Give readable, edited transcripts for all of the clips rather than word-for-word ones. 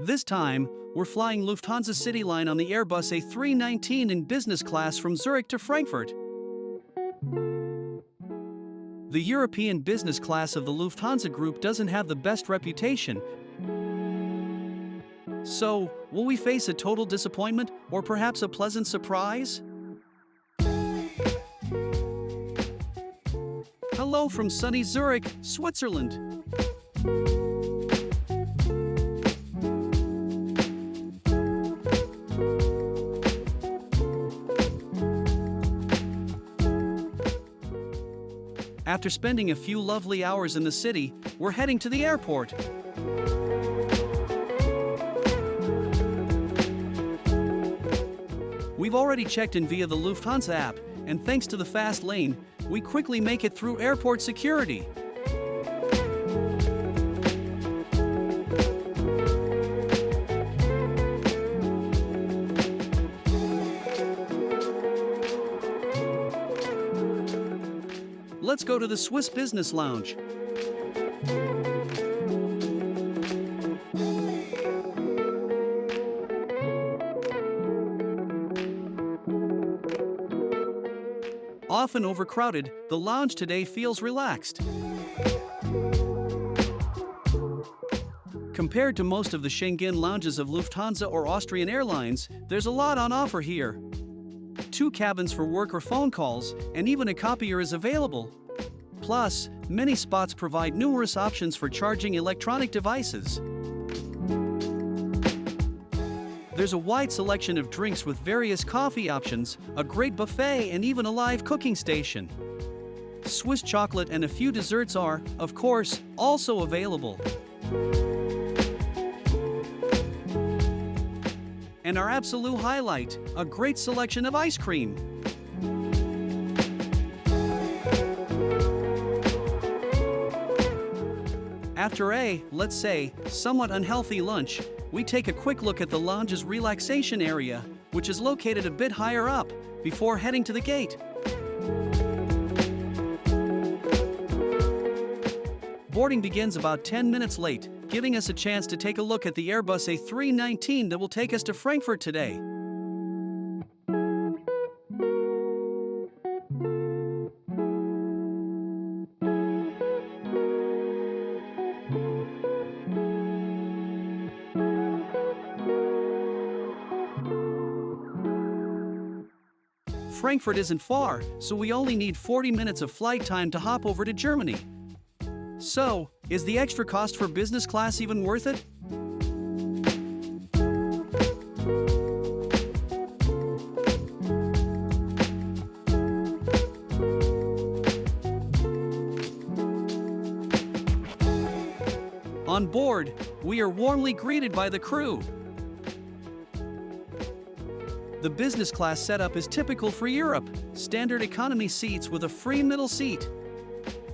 This time, we're flying Lufthansa CityLine on the Airbus A319 in business class from Zürich to Frankfurt. The European business class of the Lufthansa Group doesn't have the best reputation. So, will we face a total disappointment or perhaps a pleasant surprise? Hello from sunny Zurich, Switzerland. After spending a few lovely hours in the city, we're heading to the airport. We've already checked in via the Lufthansa app, and thanks to the fast lane, we quickly make it through airport security. Let's go to the Swiss Business Lounge. Often overcrowded, the lounge today feels relaxed. Compared to most of the Schengen lounges of Lufthansa or Austrian Airlines, there's a lot on offer here. 2 cabins for work or phone calls, and even a copier is available. Plus, many spots provide numerous options for charging electronic devices. There's a wide selection of drinks with various coffee options, a great buffet, and even a live cooking station. Swiss chocolate and a few desserts are, of course, also available. And our absolute highlight, a great selection of ice cream. After a, let's say, somewhat unhealthy lunch, we take a quick look at the lounge's relaxation area, which is located a bit higher up, before heading to the gate. Boarding begins about 10 minutes late, giving us a chance to take a look at the Airbus A319 that will take us to Frankfurt today. Frankfurt isn't far, so we only need 40 minutes of flight time to hop over to Germany. So, is the extra cost for business class even worth it? On board, we are warmly greeted by the crew. The business class setup is typical for Europe, standard economy seats with a free middle seat.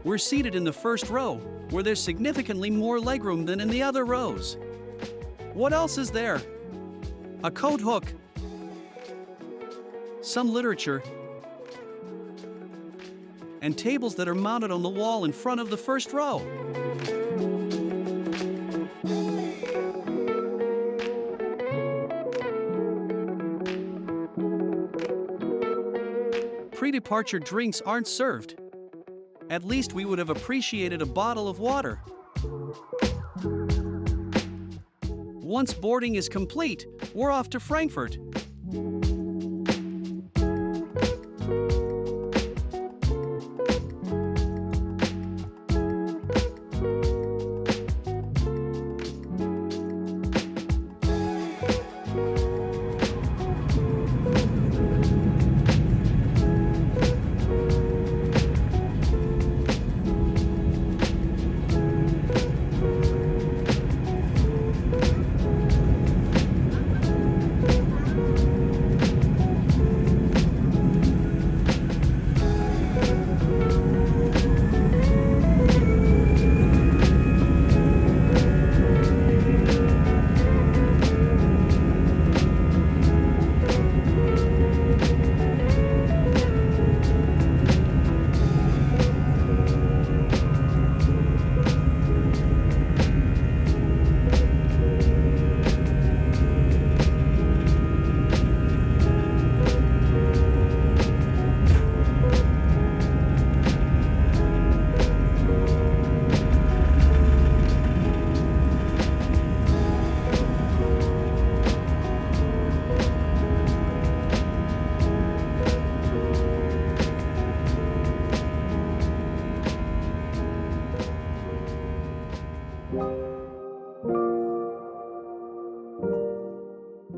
We're seated in the first row, where there's significantly more legroom than in the other rows. What else is there? A coat hook, some literature, and tables that are mounted on the wall in front of the first row. Pre-departure drinks aren't served. At least we would have appreciated a bottle of water. Once boarding is complete, we're off to Frankfurt.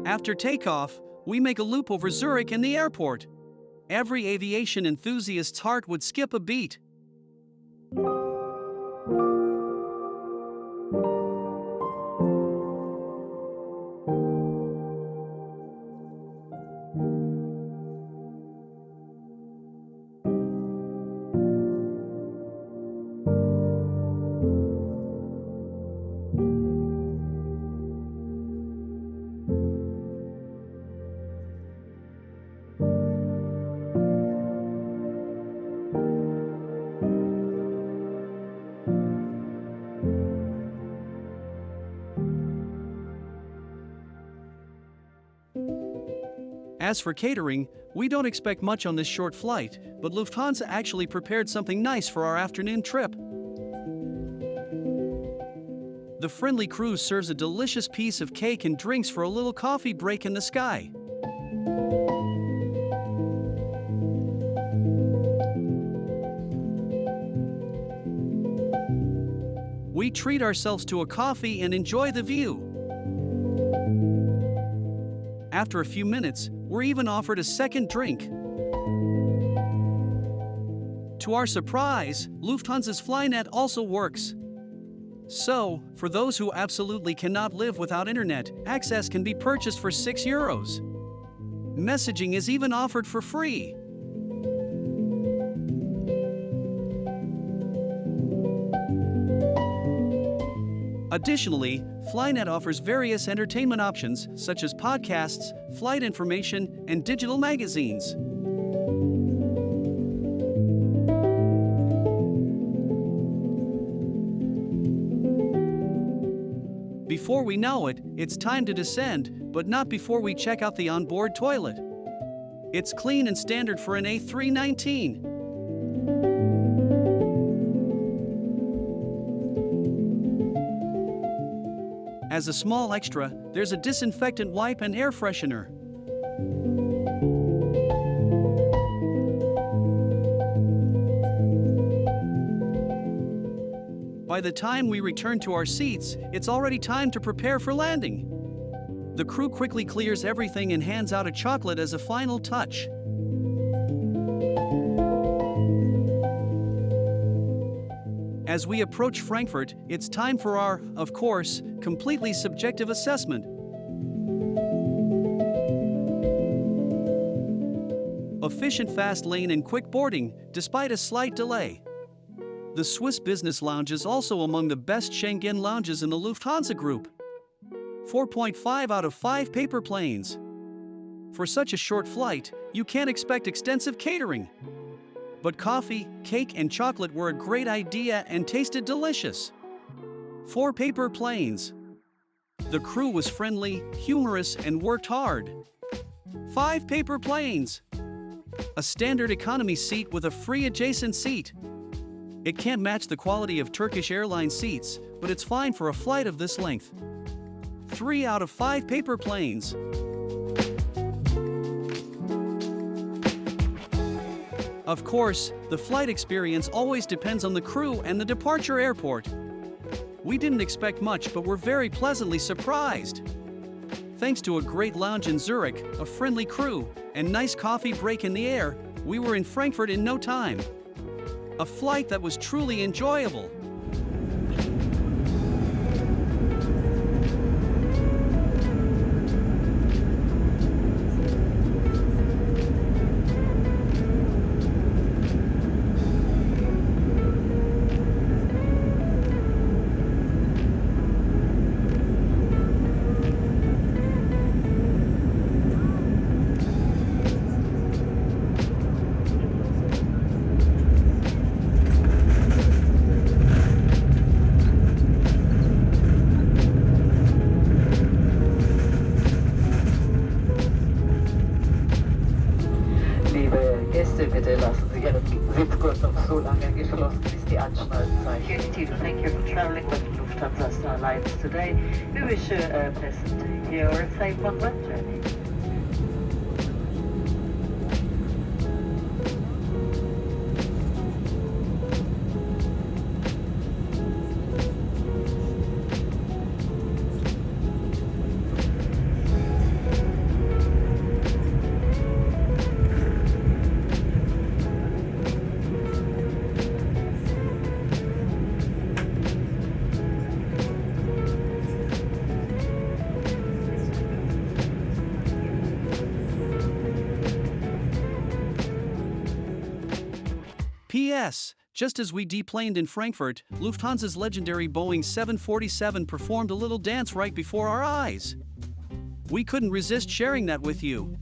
After takeoff, we make a loop over Zürich and the airport. Every aviation enthusiast's heart would skip a beat. As for catering, we don't expect much on this short flight, but Lufthansa actually prepared something nice for our afternoon trip. The friendly crew serves a delicious piece of cake and drinks for a little coffee break in the sky. We treat ourselves to a coffee and enjoy the view. After a few minutes, we're even offered a second drink. To our surprise, Lufthansa's Flynet also works. So, for those who absolutely cannot live without internet, access can be purchased for €6. Messaging is even offered for free. Additionally, Flynet offers various entertainment options such as podcasts, flight information, and digital magazines. Before we know it, it's time to descend, but not before we check out the onboard toilet. It's clean and standard for an A319. As a small extra, there's a disinfectant wipe and air freshener. By the time we return to our seats, it's already time to prepare for landing. The crew quickly clears everything and hands out a chocolate as a final touch. As we approach Frankfurt, it's time for our, of course, completely subjective assessment. Efficient fast lane and quick boarding, despite a slight delay. The Swiss Business Lounge is also among the best Schengen lounges in the Lufthansa Group. 4.5 out of 5 paper planes. For such a short flight, you can't expect extensive catering. But coffee, cake, and chocolate were a great idea and tasted delicious. 4 paper planes. The crew was friendly, humorous, and worked hard. 5 paper planes. A standard economy seat with a free adjacent seat. It can't match the quality of Turkish Airlines seats, but it's fine for a flight of this length. 3 out of 5 paper planes. Of course, the flight experience always depends on the crew and the departure airport. We didn't expect much, but were very pleasantly surprised. Thanks to a great lounge in Zurich, a friendly crew, and nice coffee break in the air, we were in Frankfurt in no time. A flight that was truly enjoyable. Bitte lassen Sie Ihren Sitzgurt noch so lange geschlossen, bis die Anschnallzeichen. Thank you for traveling with Lufthansa Star Alliance today. We wish you a pleasant year or a safe onward journey. P.S. Just as we deplaned in Frankfurt, Lufthansa's legendary Boeing 747 performed a little dance right before our eyes. We couldn't resist sharing that with you.